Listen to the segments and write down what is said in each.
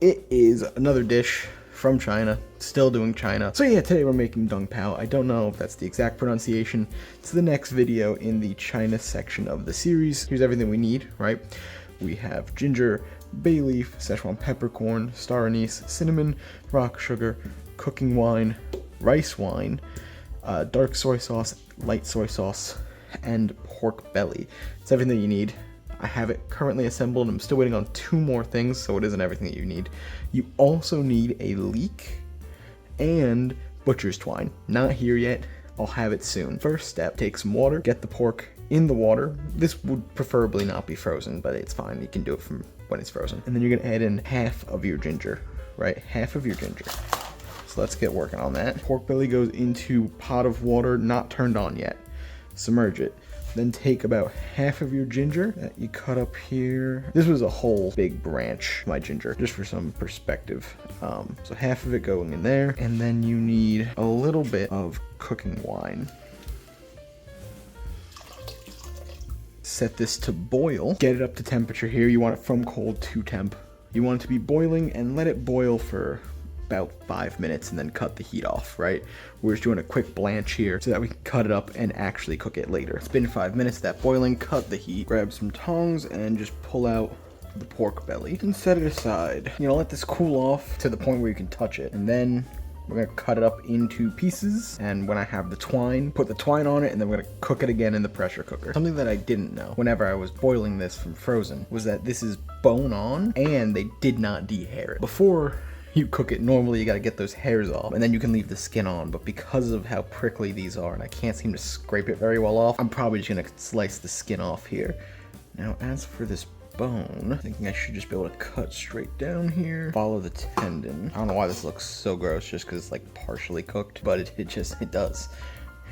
It is another dish from China, still doing China. So yeah, today we're making Dong Pao. I don't know if that's the exact pronunciation. It's the next video in the China section of the series. Here's everything we need, right? We have ginger, bay leaf, Szechuan peppercorn, star anise, cinnamon, rock sugar, cooking wine, rice wine, dark soy sauce, light soy sauce, and pork belly. It's everything you need. I have it currently assembled. I'm still waiting on 2 more things, so it isn't everything that you need. You also need a leek and butcher's twine. Not here yet. I'll have it soon. First step, take some water, get the pork in the water. This would preferably not be frozen, but it's fine. You can do it from when it's frozen. And then you're gonna add in half of your ginger, right? Half of your ginger. So let's get working on that. Pork belly goes into pot of water, not turned on yet. Submerge it. Then take about half of your ginger that you cut up here. This was a whole big branch, my ginger, just for some perspective. So half of it going in there. And then you need a little bit of cooking wine. Set this to boil. Get it up to temperature here. You want it from cold to temp. You want it to be boiling and let it boil for about 5 minutes and then cut the heat off, right? We're just doing a quick blanch here so that we can cut it up and actually cook it later. It's been 5 minutes, that boiling, cut the heat, grab some tongs and just pull out the pork belly and set it aside. You know, let this cool off to the point where you can touch it. And then we're gonna cut it up into pieces, and when I have the twine, put the twine on it, and then we're gonna cook it again in the pressure cooker. Something that I didn't know whenever I was boiling this from frozen was that this is bone on, and they did not dehair it. Before you cook it normally, you gotta get those hairs off, and then you can leave the skin on, but because of how prickly these are, and I can't seem to scrape it very well off, I'm probably just gonna slice the skin off here. Now, as for this bone, thinking I should just be able to cut straight down here, follow the tendon. I don't know why this looks so gross, just because it's like partially cooked, but it does.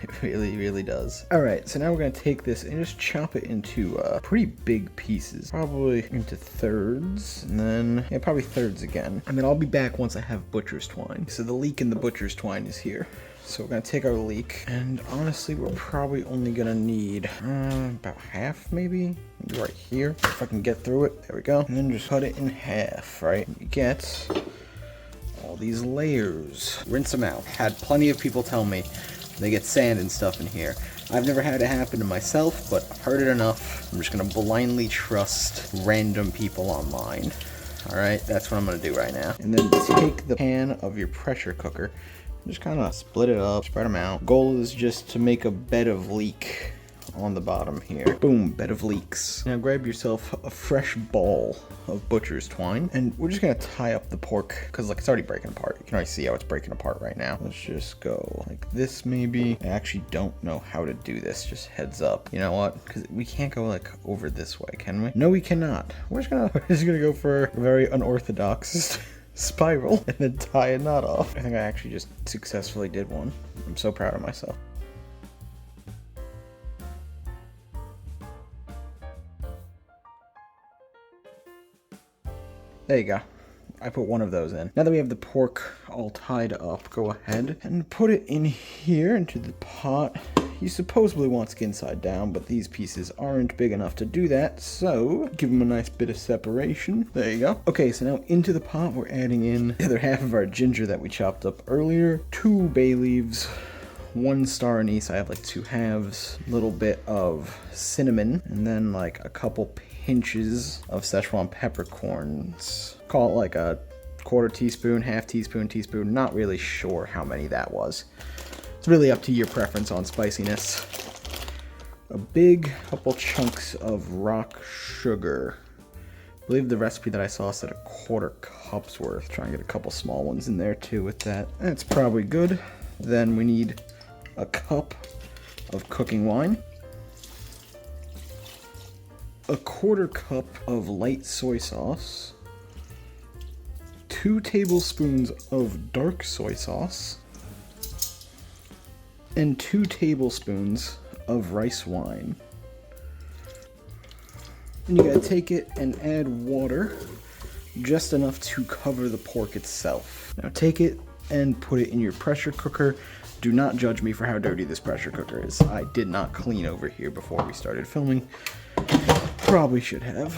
It really does. All right, so now we're gonna take this and just chop it into pretty big pieces, probably into thirds, and then, yeah, probably thirds again. And then I'll be back once I have butcher's twine. So the leek in the butcher's twine is here. So we're gonna take our leek, and honestly, we're probably only gonna need about half, maybe right here, if I can get through it. There we go. And then just cut it in half, right? You get all these layers. Rinse them out. Had plenty of people tell me they get sand and stuff in here. I've never had it happen to myself, but I've heard it enough. I'm just gonna blindly trust random people online. All right, that's what I'm gonna do right now. And then take the pan of your pressure cooker, just kind of split it up, spread them out. Goal is just to make a bed of leek on the bottom here. Boom, bed of leeks. Now grab yourself a fresh ball of butcher's twine, and we're just gonna tie up the pork, because like it's already breaking apart. You can already see how it's breaking apart right now. Let's just go like this maybe. I actually don't know how to do this, just heads up. You know what? Because we can't go like over this way, can we? No, we cannot. We're just gonna go for a very unorthodox spiral and then tie a knot off. I think I actually just successfully did one. I'm so proud of myself. There you go. I put one of those in. Now that we have the pork all tied up, go ahead and put it in here into the pot. You supposedly want skin side down, but these pieces aren't big enough to do that, so give them a nice bit of separation. There you go. Okay, so now into the pot, we're adding in the other half of our ginger that we chopped up earlier, 2 bay leaves, 1 star anise. I have like 2 halves, a little bit of cinnamon, and then like a couple pinches of Szechuan peppercorns. Call it like a 1/4 teaspoon, 1/2 teaspoon, teaspoon. Not really sure how many that was. It's really up to your preference on spiciness. A big couple chunks of rock sugar. I believe the recipe that I saw said 1/4 cup's worth. Try and get a couple small ones in there too with that. That's probably good. Then we need a cup of cooking wine, a 1/4 cup of light soy sauce, 2 tablespoons of dark soy sauce, and 2 tablespoons of rice wine. And you gotta take it and add water, just enough to cover the pork itself. Now take it and put it in your pressure cooker. Do not judge me for how dirty this pressure cooker is. I did not clean over here before we started filming. probably should have.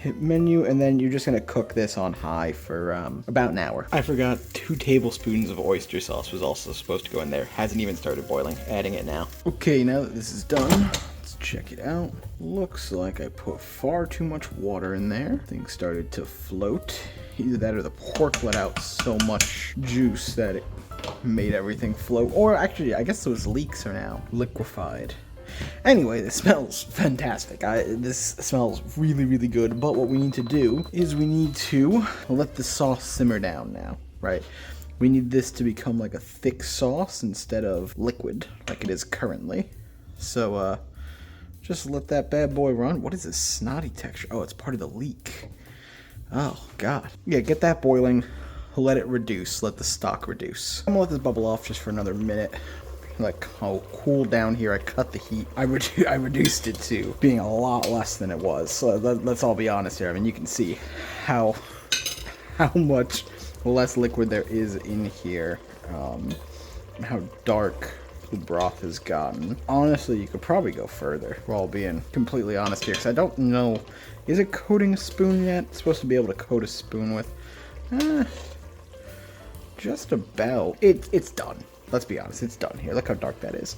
Hit menu, and then you're just gonna cook this on high for about an hour. I forgot 2 tablespoons of oyster sauce was also supposed to go in there. Hasn't even started boiling. Adding it now. Okay, now that this is done, let's check it out. Looks like I put far too much water in there. Things started to float. Either that or the pork let out so much juice that it made everything float. Or actually, I guess those leeks are now liquefied. Anyway, this smells fantastic. This smells really, really good. But what we need to do is we need to let the sauce simmer down now, right? We need this to become like a thick sauce instead of liquid like it is currently. So, just let that bad boy run. What is this snotty texture? Oh, it's part of the leek. Oh, God. Yeah, get that boiling. Let it reduce. Let the stock reduce. I'm gonna let this bubble off just for another minute. Like, I'll cool down here. I cut the heat. I reduced it to being a lot less than it was. So let's all be honest here. I mean, you can see how much less liquid there is in here. How dark the broth has gotten. Honestly, you could probably go further. We're all being completely honest here, because I don't know. Is it coating a spoon yet? It's supposed to be able to coat a spoon with. Just about. It's done. Let's be honest, it's done here. Look how dark that is.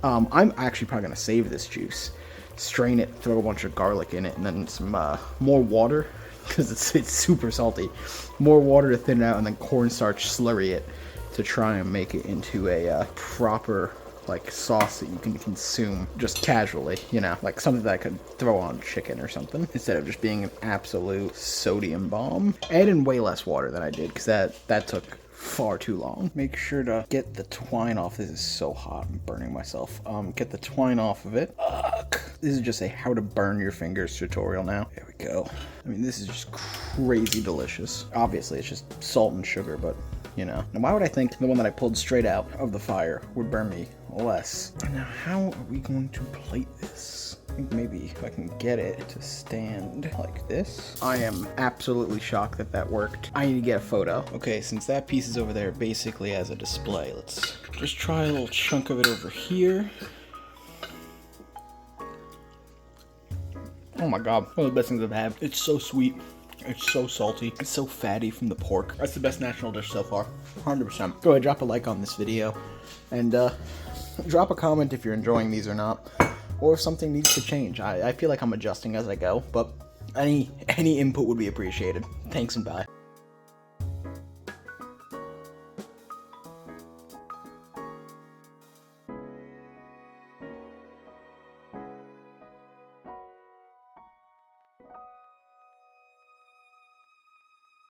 I'm actually probably going to save this juice, strain it, throw a bunch of garlic in it, and then some more water, because it's super salty. More water to thin it out, and then cornstarch slurry it to try and make it into a proper like sauce that you can consume just casually, you know, like something that I could throw on chicken or something, instead of just being an absolute sodium bomb. Add in way less water than I did, because that took far too long. Make sure to get the twine off. This is so hot. I'm burning myself. Get the twine off of it. This is just a how to burn your fingers tutorial now. There we go. I mean, this is just crazy delicious. Obviously, it's just salt and sugar, but you know. Now, why would I think the one that I pulled straight out of the fire would burn me less? Now, how are we going to plate this? I think maybe if I can get it to stand like this. I am absolutely shocked that that worked. I need to get a photo. Okay, since that piece is over there basically as a display, let's just try a little chunk of it over here. Oh my god, one of the best things I've had. It's so sweet. It's so salty. It's so fatty from the pork. That's the best national dish so far. 100%. Go ahead, drop a like on this video. And drop a comment if you're enjoying these or not. Or if something needs to change. I feel like I'm adjusting as I go. But any input would be appreciated. Thanks and bye.